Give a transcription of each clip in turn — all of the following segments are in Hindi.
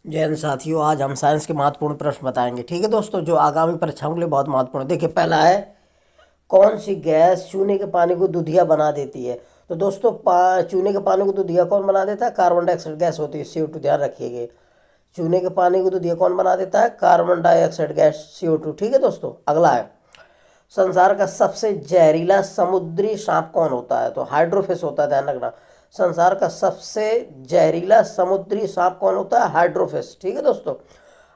जैन साथियों, आज हम साइंस के महत्वपूर्ण प्रश्न बताएंगे। ठीक है दोस्तों, जो आगामी परीक्षाओं के लिए बहुत महत्वपूर्ण है। देखिए, पहला है, कौन सी गैस चूने के पानी को दूधिया बना देती है? तो दोस्तों, चूने के पानी को दूधिया कौन बना देता है? कार्बन डाइऑक्साइड गैस होती है, CO2। ध्यान रखिएगा, चूने के पानी को दूधिया कौन बना देता है? Carbon dioxide gas, CO2। ठीक है दोस्तों, अगला है, संसार का सबसे जहरीला समुद्री सांप कौन होता है? तो हाइड्रोफिश होता है, ध्यान रखना। संसार का सबसे जहरीला समुद्री सांप कौन होता है? हाइड्रोफिश। ठीक है दोस्तों,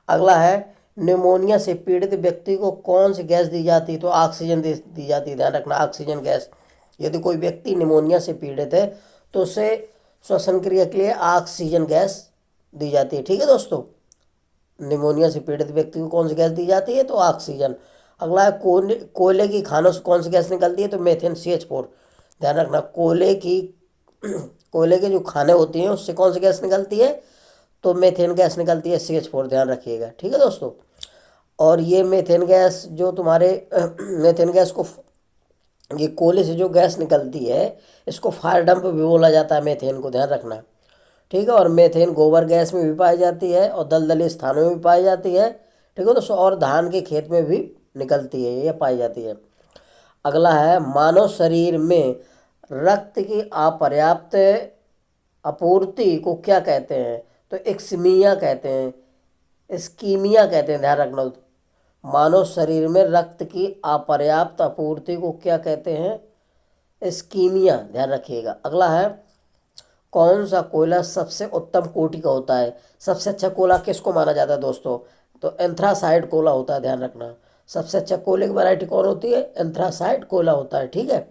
अगला है, निमोनिया से पीड़ित व्यक्ति को कौन सी गैस दी जाती है? तो ऑक्सीजन दी जाती है, ध्यान रखना, ऑक्सीजन गैस। यदि कोई व्यक्ति निमोनिया से पीड़ित है तो उसे श्वसन क्रिया के लिए ऑक्सीजन गैस दी जाती है। ठीक है दोस्तों, निमोनिया से पीड़ित व्यक्ति को कौन सी गैस दी जाती है? तो ऑक्सीजन। अगला है, कोयले की खानों से कौन सी गैस निकलती है? तो मेथेन, CH4। ध्यान रखना, कोयले के जो खाने होती हैं उससे कौन सी गैस निकलती है? तो मेथेन गैस निकलती है, CH4। ध्यान रखिएगा। ठीक है दोस्तों, और ये मेथेन गैस जो तुम्हारे मेथेन गैस को, ये कोयले से जो गैस निकलती है इसको फायर डंप भी बोला जाता है, मेथेन को। ध्यान रखना, ठीक है। और मेथेन गोबर गैस में भी पाई जाती है और दलदली स्थानों में भी पाई जाती है। ठीक है दोस्तों, और धान के खेत में भी निकलती है, ये पाई जाती है। अगला है, मानव शरीर में रक्त की अपर्याप्त आपूर्ति को क्या कहते हैं? तो एक्सीमिया कहते हैं, इस्कीमिया कहते हैं। ध्यान रखना, मानव शरीर में रक्त की अपर्याप्त आपूर्ति को क्या कहते हैं? इस्कीमिया। ध्यान रखिएगा। अगला है, कौन सा कोयला सबसे उत्तम कोटि का होता है? सबसे अच्छा कोयला किसको माना जाता है दोस्तों? तो एंथ्रासाइड कोयला होता है, ध्यान रखना। सबसे अच्छा कोयले की वैरायटी कौन होती है? एंथ्रासाइड कोयला होता है। ठीक है,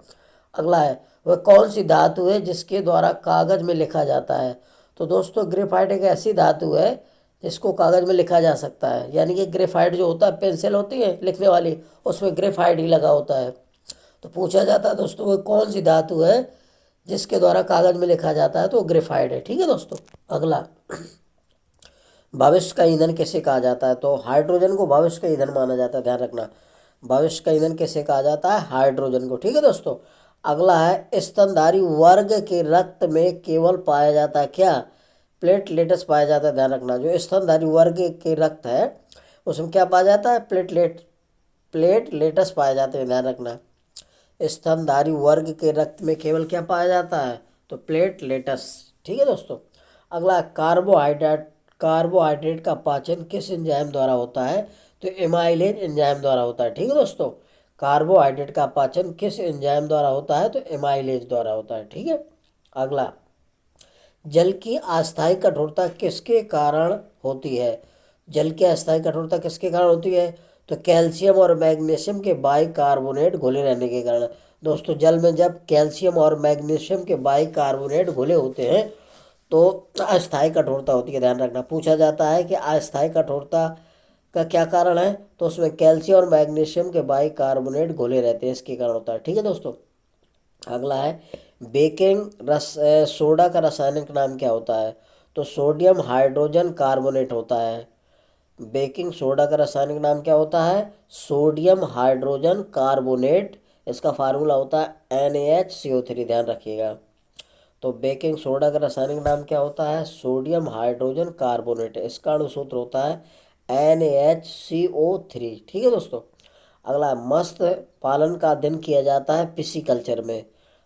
अगला है, वह कौन सी धातु है जिसके द्वारा कागज में लिखा जाता है? तो दोस्तों, ग्रेफाइट एक ऐसी धातु है जिसको कागज में लिखा जा सकता है। यानी कि ग्रेफाइट जो होता है, पेंसिल होती है लिखने वाली, उसमें ग्रेफाइट ही लगा होता है। तो पूछा जाता है दोस्तों, वह कौन सी धातु है जिसके द्वारा कागज में लिखा जाता है? तो ग्रेफाइट है। ठीक है दोस्तों, अगला, भविष्य का ईंधन किसे कहा जाता है? तो हाइड्रोजन को भविष्य का ईंधन माना जाता है, ध्यान रखना। भविष्य का ईंधन किसे कहा जाता है? हाइड्रोजन को। ठीक है दोस्तों, अगला है, स्तनधारी वर्ग के रक्त में केवल पाया जाता है क्या? प्लेटलेट्स पाया जाता है, ध्यान रखना। जो स्तनधारी वर्ग के रक्त है उसमें क्या पाया जाता है? प्लेटलेट्स पाए जाते हैं, ध्यान रखना। स्तनधारी वर्ग के रक्त में केवल क्या पाया जाता है? तो प्लेटलेट्स। ठीक है दोस्तों, अगला, कार्बोहाइड्रेट का पाचन किस एंजाइम द्वारा होता है? तो एमाइलेज एंजाइम द्वारा होता है। ठीक है दोस्तों, कार्बोहाइड्रेट का पाचन किस एंजाइम द्वारा होता है? तो एमाइलेज द्वारा होता है। ठीक है, अगला, जल की अस्थायी कठोरता किसके कारण होती है? जल की अस्थायी कठोरता किसके कारण होती है? तो कैल्शियम और मैग्नीशियम के बाइकार्बोनेट घुले रहने के कारण। दोस्तों, जल में जब कैल्शियम और मैग्नीशियम के बाइकार्बोनेट घुले होते हैं तो अस्थायी कठोरता होती है, ध्यान रखना। पूछा जाता है कि अस्थायी कठोरता का क्या कारण है? तो उसमें कैल्शियम और मैग्नीशियम के बाइकार्बोनेट घुले रहते हैं, इसके कारण होता है। ठीक है दोस्तों, अगला है, बेकिंग सोडा का रासायनिक नाम क्या होता है? तो सोडियम हाइड्रोजन कार्बोनेट होता है। बेकिंग सोडा का रासायनिक नाम क्या होता है? Sodium hydrogen carbonate. इसका फार्मूला होता है NaHCO3, ध्यान रखिएगा। तो बेकिंग सोडा का रासायनिक नाम क्या होता है? Sodium hydrogen carbonate. इसका अणुसूत्र होता है NaHCO3। ठीक है दोस्तों, अगला, मत्स्य पालन का अध्ययन किया जाता है पिसीकल्चर में।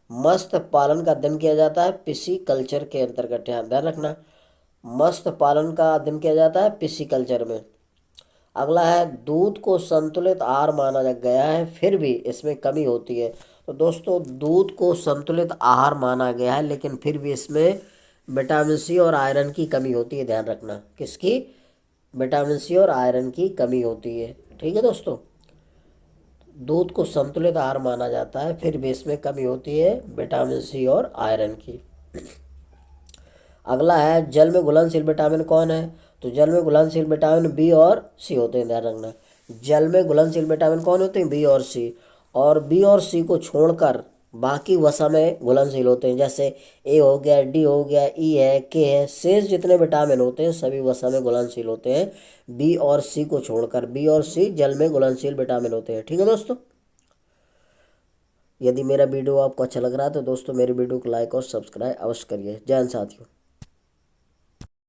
मत्स्य पालन का अध्ययन किया जाता है पिसीकल्चर के अंतर्गत, ध्यान रखना। मत्स्य पालन का अध्ययन किया जाता है पिसीकल्चर में। अगला है, दूध को संतुलित आहार माना गया है फिर भी इसमें कमी होती है। तो दोस्तों, दूध को संतुलित आहार माना गया है लेकिन फिर भी इसमें विटामिन सी और आयरन की कमी होती है, ध्यान रखना। किसकी? विटामिन सी और आयरन की कमी होती है। ठीक है दोस्तों, दूध को संतुलित आहार माना जाता है फिर भी इसमें कमी होती है विटामिन सी और आयरन की। अगला है, जल में घुलनशील विटामिन कौन है? तो जल में घुलनशील विटामिन बी और सी होते हैं, ध्यान रखना। जल में घुलनशील विटामिन कौन होते हैं? बी और सी। और बी और सी को छोड़कर बाकी वसा में घुलनशील होते हैं, जैसे ए हो गया, डी हो गया, ई है, के है। शेष जितने विटामिन होते हैं सभी वसा में घुलनशील होते हैं, बी और सी को छोड़कर। बी और सी जल में घुलनशील विटामिन होते हैं। ठीक है दोस्तों, यदि मेरा वीडियो आपको अच्छा लग रहा है तो दोस्तों मेरे वीडियो को लाइक और सब्सक्राइब अवश्य करिए। जय हिंद साथियों।